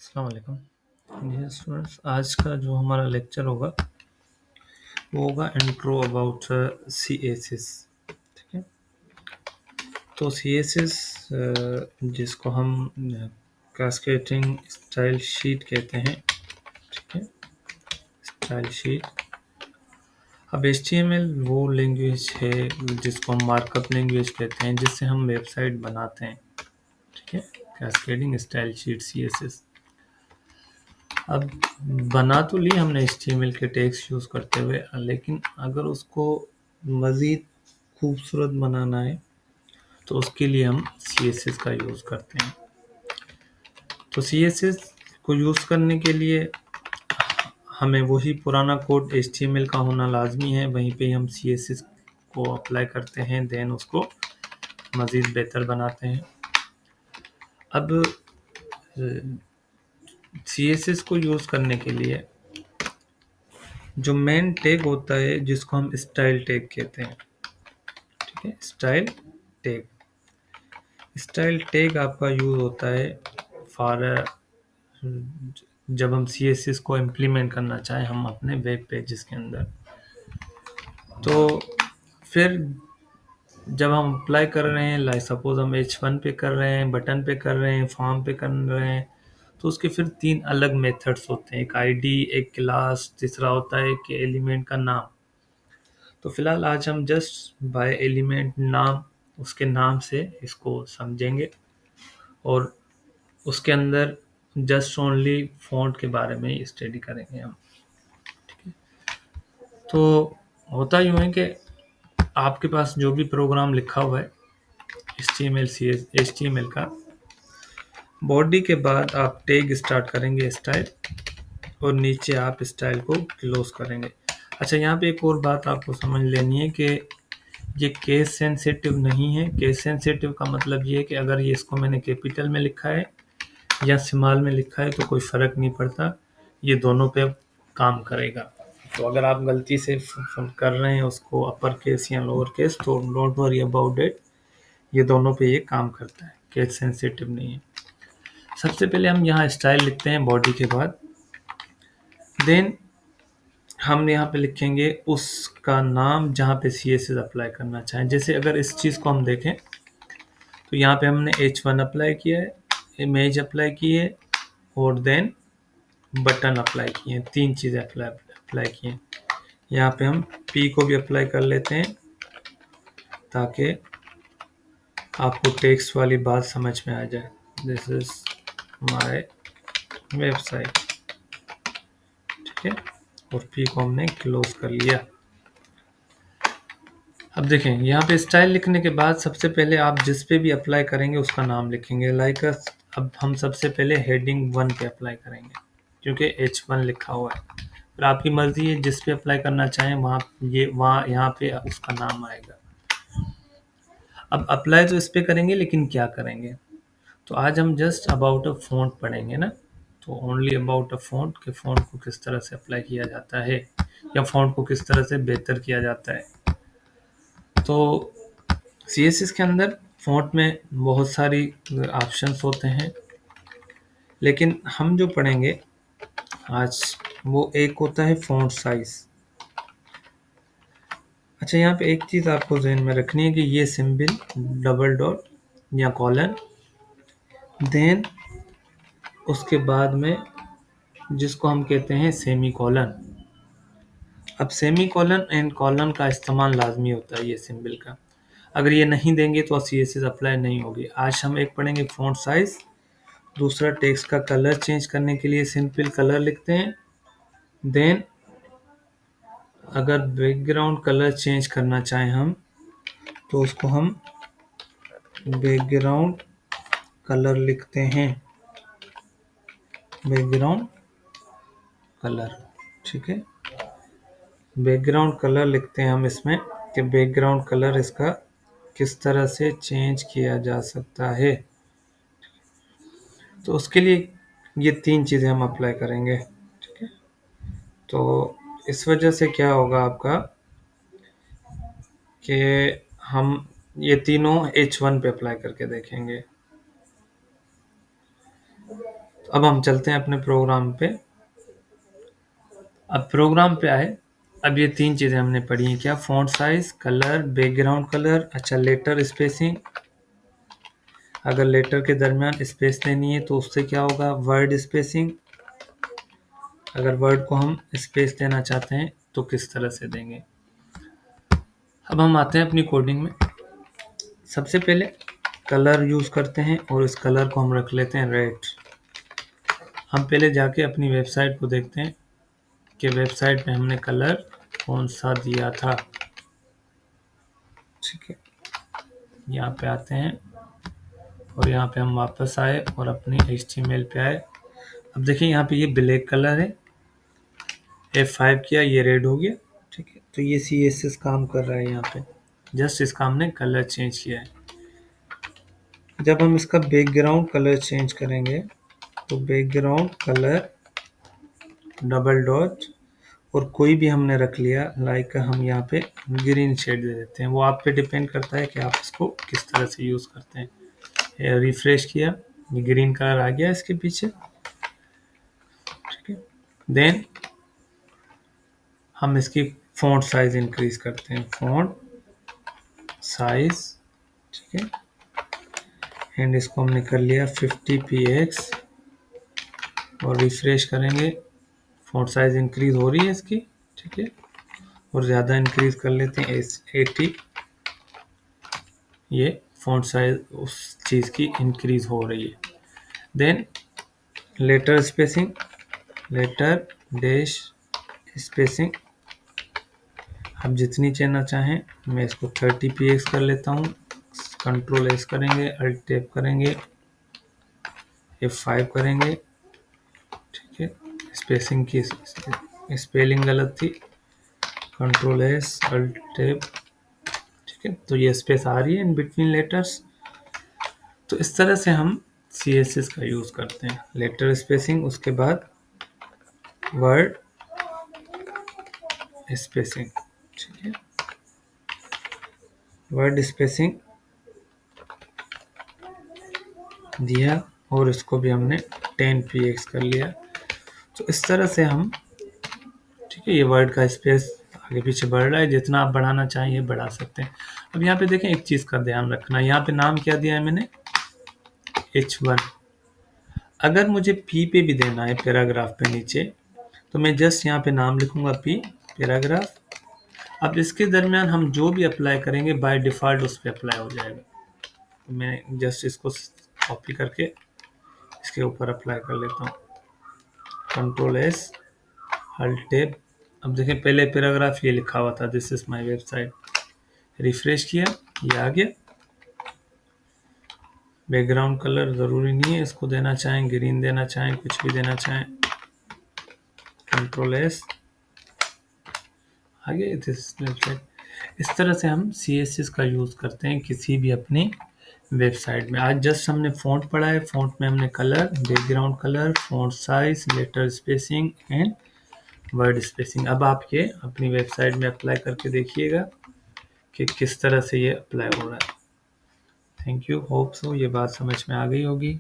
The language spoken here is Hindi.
अस्सलाम वालेकुम डियर स्टूडेंट्स। आज का जो हमारा लेक्चर होगा वो होगा इंट्रो अबाउट CSS। ठीक है, तो CSS जिसको हम कैस्केडिंग स्टाइल शीट कहते हैं। ठीक है, स्टाइल शीट। अब HTML वो लैंग्वेज है जिसको हम मार्कअप लैंग्वेज कहते हैं, जिससे हम वेबसाइट बनाते हैं। ठीक है, कैस्केडिंग स्टाइल शीट CSS। अब बना तो ली हमने HTML के टैग्स यूज़ करते हुए, लेकिन अगर उसको मज़ीद खूबसूरत बनाना है तो उसके लिए हम CSS का यूज़ करते हैं। तो CSS को यूज़ करने के लिए हमें वही पुराना कोड HTML का होना लाजमी है, वहीं पे हम CSS को अप्लाई करते हैं, देन उसको मज़ीद बेहतर बनाते हैं। अब CSS को यूज़ करने के लिए जो मेन टैग होता है जिसको हम स्टाइल टैग कहते हैं। ठीक है, स्टाइल टैग आपका यूज़ होता है फॉर जब हम CSS को इम्प्लीमेंट करना चाहें हम अपने वेब पेजेस के अंदर। तो फिर जब हम अप्लाई कर रहे हैं, लाइक सपोज हम H1 पे कर रहे हैं, बटन पे कर रहे हैं, फॉर्म पे कर रहे हैं, तो उसके फिर 3 अलग मेथड्स होते हैं, एक आईडी, एक क्लास, तीसरा होता है कि एलिमेंट का नाम। तो फिलहाल आज हम जस्ट बाय एलिमेंट नाम, उसके नाम से इसको समझेंगे और उसके अंदर जस्ट ओनली फ़ॉन्ट के बारे में स्टडी करेंगे हम। तो होता यूँ है कि आपके पास जो भी प्रोग्राम लिखा हुआ है HTML का, बॉडी के बाद आप टैग स्टार्ट करेंगे स्टाइल, और नीचे आप स्टाइल को क्लोज करेंगे। अच्छा, यहाँ पे एक और बात आपको समझ लेनी है कि ये केस सेंसिटिव नहीं है। केस सेंसिटिव का मतलब ये है कि अगर ये इसको मैंने कैपिटल में लिखा है या स्मॉल में लिखा है तो कोई फ़र्क नहीं पड़ता, ये दोनों पे काम करेगा। तो अगर आप गलती से कर रहे हैं उसको अपर केस या लोअर केस, तो डोंट वरी अबाउट इट, ये दोनों पे ये काम करता है, केस सेंसिटिव नहीं है। सबसे पहले हम यहाँ स्टाइल लिखते हैं बॉडी के बाद, देन हम यहाँ पे लिखेंगे उसका नाम जहाँ पे CSS अप्लाई करना चाहें। जैसे अगर इस चीज़ को हम देखें तो यहाँ पे हमने H1 अप्लाई किया है, इमेज अप्लाई की है और देन बटन अप्लाई किए हैं। 3 चीज़ें अप्लाई की हैं। यहाँ पे हम P को भी अप्लाई कर लेते हैं ताकि आपको टेक्स्ट वाली बात समझ में आ जाए। This is my website. ठीक है, और P को हमने क्लोज कर लिया। अब देखें यहाँ पे स्टाइल लिखने के बाद सबसे पहले आप जिस पे भी अप्लाई करेंगे उसका नाम लिखेंगे। लाइक अब हम सबसे पहले हेडिंग 1 पे अप्लाई करेंगे क्योंकि H1 लिखा हुआ है। फिर आपकी मर्जी है जिस पे अप्लाई करना चाहें वहाँ यहाँ पे उसका नाम आएगा। अब अप्लाई तो इस पे करेंगे, लेकिन क्या करेंगे, तो आज हम जस्ट अबाउट अ फ़ॉन्ट पढ़ेंगे ना। तो ओनली अबाउट अ फ़ॉन्ट के फ़ॉन्ट को किस तरह से अप्लाई किया जाता है या फ़ॉन्ट को किस तरह से बेहतर किया जाता है। तो CSS के अंदर फ़ॉन्ट में बहुत सारी ऑप्शंस होते हैं, लेकिन हम जो पढ़ेंगे आज वो एक होता है फ़ॉन्ट साइज़। अच्छा, यहाँ पे एक चीज़ आपको ज़हन में रखनी है कि ये सिंबल डबल डॉट या कॉलन, देन उसके बाद में जिसको हम कहते हैं सेमी कॉलन। अब सेमी कॉलन एंड कॉलन का इस्तेमाल लाजमी होता है ये सिंबल का। अगर ये नहीं देंगे तो CSS अप्लाई नहीं होगी। आज हम एक पढ़ेंगे फ़ॉन्ट साइज़, दूसरा टेक्स्ट का कलर चेंज करने के लिए सिंपल कलर लिखते हैं। देन अगर बैकग्राउंड कलर चेंज करना चाहें हम, तो उसको हम बैकग्राउंड कलर लिखते हैं, बैकग्राउंड कलर। ठीक है, बैकग्राउंड कलर लिखते हैं हम इसमें कि बैकग्राउंड कलर इसका किस तरह से चेंज किया जा सकता है। तो उसके लिए ये 3 चीज़ें हम अप्लाई करेंगे। ठीक है, तो इस वजह से क्या होगा आपका कि हम ये तीनों H1 पे अप्लाई करके देखेंगे। अब हम चलते हैं अपने प्रोग्राम पे। अब प्रोग्राम पे आए। अब ये 3 चीज़ें हमने पढ़ी हैं क्या? Font size, colour, background colour. अच्छा, लेटर स्पेसिंग। अगर लेटर के दरमियान स्पेस देनी है तो उससे क्या होगा? Word spacing. अगर वर्ड को हम स्पेस देना चाहते हैं तो किस तरह से देंगे? अब हम आते हैं अपनी कोडिंग में। सबसे पहले कलर यूज़ करते हैं और इस कलर को हम रख लेते हैं रेड। हम पहले जाके अपनी वेबसाइट को देखते हैं कि वेबसाइट में हमने कलर कौन सा दिया था। ठीक है, यहाँ पे आते हैं और यहाँ पे हम वापस आए और अपनी HTML पे आए। अब देखिए यहाँ पे ये ब्लैक कलर है, F5 किया, ये रेड हो गया। ठीक है, तो ये CSS काम कर रहा है यहाँ पे, जस्ट इसका हमने कलर चेंज किया है। जब हम इसका बैकग्राउंड कलर चेंज करेंगे तो बैकग्राउंड कलर डबल डॉट और कोई भी हमने रख लिया, लाइक हम यहाँ पे ग्रीन शेड दे देते हैं। वो आप पे डिपेंड करता है कि आप इसको किस तरह से यूज़ करते हैं। रिफ्रेश किया, ये ग्रीन कलर आ गया इसके पीछे। ठीक है, देन हम इसकी फ़ॉन्ट साइज इंक्रीज करते हैं, फ़ॉन्ट साइज। ठीक है, एंड इसको हमने कर लिया 50 px और रिफ्रेश करेंगे। फ़ॉन्ट साइज इंक्रीज हो रही है इसकी। ठीक है, और ज़्यादा इंक्रीज कर लेते हैं 80। ये फ़ॉन्ट साइज उस चीज़ की इंक्रीज हो रही है। Then letter spacing, letter dash spacing आप जितनी चलना चाहें। मैं इसको 30 px कर लेता हूँ। कंट्रोल एस करेंगे, अल्ट टैप करेंगे, F5 करेंगे। ठीक है, स्पेसिंग की स्पेलिंग गलत थी, कंट्रोल एस अल्ट टैप। ठीक है, तो ये स्पेस आ रही है इन बिटवीन लेटर्स। तो इस तरह से हम CSS का यूज़ करते हैं, लेटर स्पेसिंग, उसके बाद वर्ड स्पेसिंग। ठीक है, वर्ड स्पेसिंग दिया और इसको भी हमने 10 px कर लिया। तो इस तरह से हम, ठीक है, ये वर्ड का स्पेस आगे पीछे बढ़ रहा है, जितना आप बढ़ाना चाहिए बढ़ा सकते हैं। अब यहाँ पे देखें, एक चीज़ का ध्यान रखना, यहाँ पे नाम क्या दिया है मैंने? H1। अगर मुझे P पे भी देना है पैराग्राफ पे नीचे, तो मैं जस्ट यहाँ पे नाम लिखूंगा P पैराग्राफ। अब इसके दरमियान हम जो भी अप्लाई करेंगे बाय डिफ़ॉल्ट उस पर अप्लाई हो जाएगा। तो मैं जस्ट इसको कॉपी करके इसके ऊपर अप्लाई कर लेता हूँ, कंट्रोल एस अल्ट टैब। अब देखें, पहले पैराग्राफ ये लिखा हुआ था, this is my website. Refresh किया, ये आ गया। बैकग्राउंड कलर ज़रूरी नहीं है, इसको देना चाहें ग्रीन देना चाहें, कुछ भी देना चाहें, कंट्रोल एस आ गया दिस वेबसाइट। इस तरह से हम CSS का यूज़ करते हैं किसी भी अपनी वेबसाइट में। आज जस्ट हमने फ़ॉन्ट पढ़ा है, फ़ॉन्ट में हमने colour, background colour, font size, letter spacing and word spacing. अब आप ये अपनी वेबसाइट में अप्लाई करके देखिएगा कि किस तरह से ये अप्लाई हो रहा है। थैंक यू, होप सो ये बात समझ में आ गई होगी।